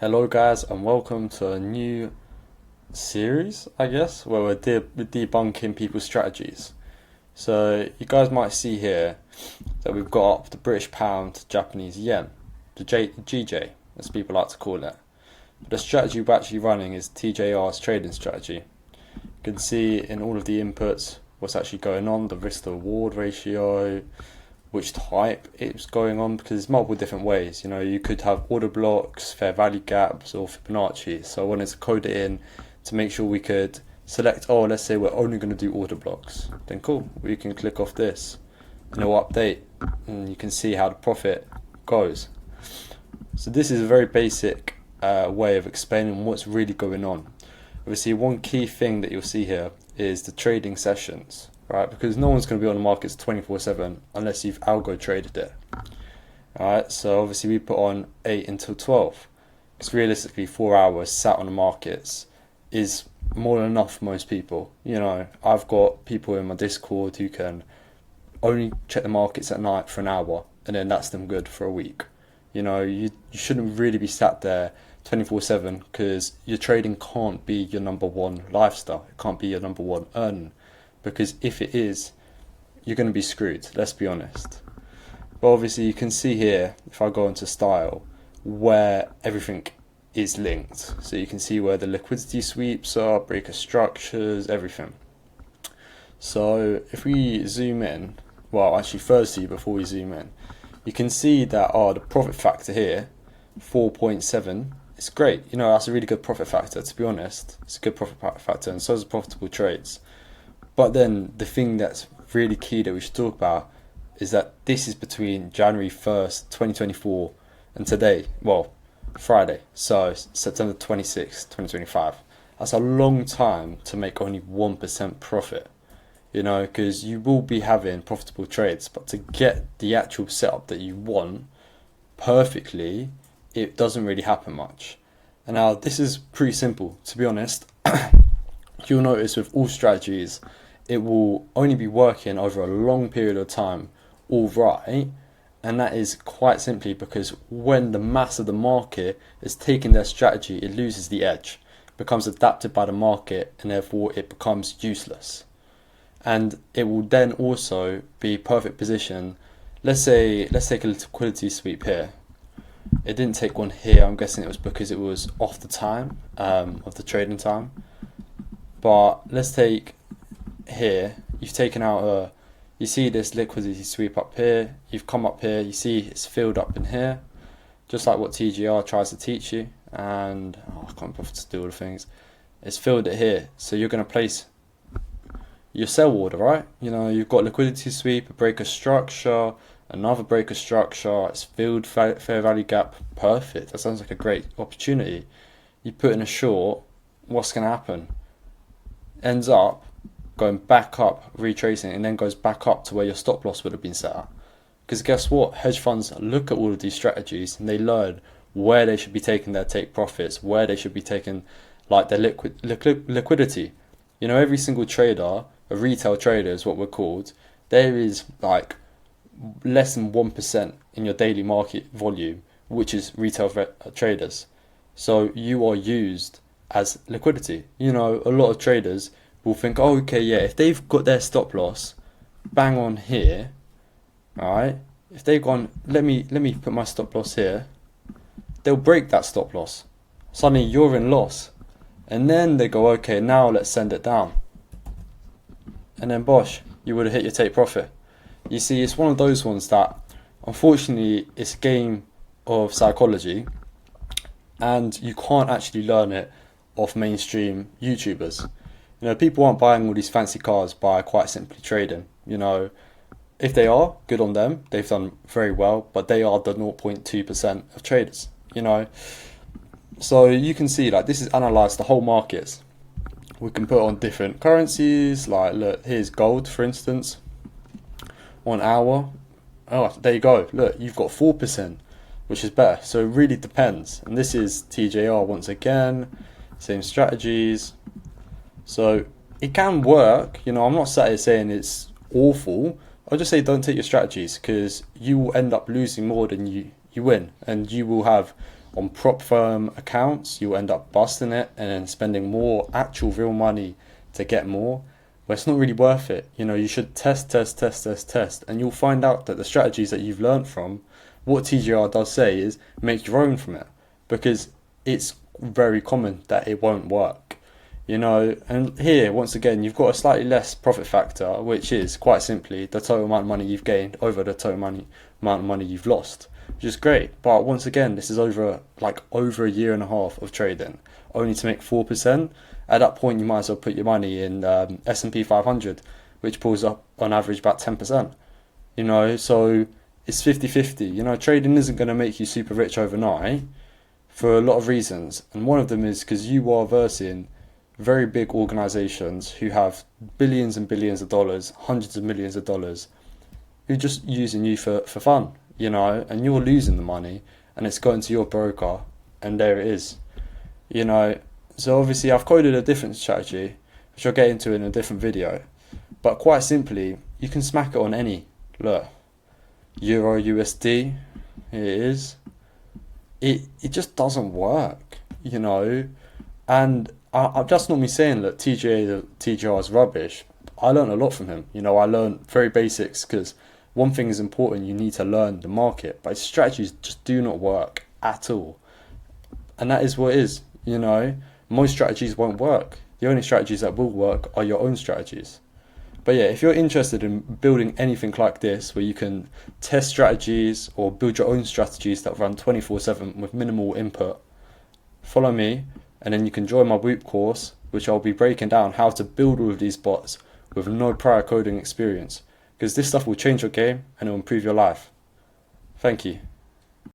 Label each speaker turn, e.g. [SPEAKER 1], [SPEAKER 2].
[SPEAKER 1] Hello, guys, and welcome to a new series, I guess, where we're debunking people's strategies. So, you guys might see here that we've got up the British pound, Japanese yen, the GJ, as people like to call it. But the strategy we're actually running is TJR's trading strategy. You can see in all of the inputs what's actually going on, the risk to reward ratio, which type it's going on, because there's multiple different ways. You could have order blocks, fair value gaps, or Fibonacci. So I wanted to code it in to make sure we could select, let's say we're only going to do order blocks. Then cool, we can click off this and it'll update and you can see how the profit goes. So this is a very basic way of explaining what's really going on. Obviously, one key thing that you'll see here is the trading sessions. Right, because no one's going to be on the markets 24/7 unless you've algo traded it. Alright, so obviously we put on 8 until 12. Because realistically, 4 hours sat on the markets is more than enough for most people. I've got people in my Discord who can only check the markets at night for an hour, and then that's them good for a week. You shouldn't really be sat there 24/7 because your trading can't be your number one lifestyle. It can't be your number one earning. Because if it is, you're going to be screwed, let's be honest. But obviously you can see here, if I go into style, where everything is linked. So you can see where the liquidity sweeps are, breaker structures, everything. So if we zoom in, well actually firstly before we zoom in, you can see that the profit factor here, 4.7, it's great. That's a really good profit factor, to be honest. It's a good profit factor, and so is profitable trades. But then the thing that's really key that we should talk about is that this is between January 1st, 2024 and today, Friday, so September 26th, 2025. That's a long time to make only 1% profit, because you will be having profitable trades, but to get the actual setup that you want perfectly, it doesn't really happen much. And now this is pretty simple, to be honest. You'll notice with all strategies, it will only be working over a long period of time, all right, and that is quite simply because when the mass of the market is taking their strategy, it loses the edge, becomes adapted by the market, and therefore it becomes useless. And it will then also be perfect position. Let's take a liquidity sweep here. It didn't take one here. I'm guessing it was because it was off the time of the trading time. But let's take here, you've taken out you see this liquidity sweep up here, you've come up here, you see it's filled up in here, just like what TJR tries to teach you, and I can't bother to do all the things. It's filled it here, so you're going to place your sell order, right? You've got liquidity sweep, a breaker structure, another breaker structure, it's filled fair value gap, perfect. That sounds like a great opportunity. You put in a short, what's going to happen? Ends up going back up, retracing, and then goes back up to where your stop loss would have been set at. Because guess what? Hedge funds look at all of these strategies and they learn where they should be taking their take profits, where they should be taking their liquidity. Every single trader, a retail trader is what we're called, there is less than 1% in your daily market volume, which is retail traders. So you are used as liquidity. A lot of traders will think, if they've got their stop loss bang on here, alright, if they've gone, let me put my stop loss here, they'll break that stop loss. Suddenly you're in loss. And then they go, okay, now let's send it down. And then bosh, you would have hit your take profit. You see, it's one of those ones that, unfortunately, it's a game of psychology, and you can't actually learn it off mainstream YouTubers. People aren't buying all these fancy cars by quite simply trading. If they are, good on them. They've done very well, but they are the 0.2% of traders. So you can see this is analysed the whole markets. We can put on different currencies. Look, here's gold, for instance. 1 hour. Oh, there you go. Look, you've got 4%, which is better. So it really depends. And this is TJR once again. Same strategies. So it can work. I'm not sat here saying it's awful. I'll just say don't take your strategies, because you will end up losing more than you win, and you will have on prop firm accounts, you'll end up busting it and then spending more actual real money to get more. But it's not really worth it. You know, you should test, and you'll find out that the strategies that you've learned from, what TJR does say is make your own from it, because it's very common that it won't work. You know, and here, once again, you've got a slightly less profit factor, which is quite simply the total amount of money you've gained over the total amount of money you've lost, which is great. But once again, this is over a year and a half of trading, only to make 4%. At that point, you might as well put your money in S&P 500, which pulls up on average about 10%. You know, so it's 50-50. You know, trading isn't going to make you super rich overnight for a lot of reasons. And one of them is because you are versing very big organizations who have billions and billions of dollars, hundreds of millions of dollars, who are just using you for fun, you know, and you're losing the money and it's going to your broker and there it is, you know. So obviously I've coded a different strategy, which I'll get into in a different video, but quite simply, you can smack it on any, look, Euro USD, here it is. It just doesn't work, you know, and that's not me saying that TJR is rubbish. I learned a lot from him. You know, I learned very basics because one thing is important. You need to learn the market, but his strategies just do not work at all. And that is what it is. You know, most strategies won't work. The only strategies that will work are your own strategies. But yeah, if you're interested in building anything like this, where you can test strategies or build your own strategies that run 24/7 with minimal input, follow me. And then you can join my Whoop course, which I'll be breaking down how to build all of these bots with no prior coding experience. Because this stuff will change your game and it will improve your life. Thank you.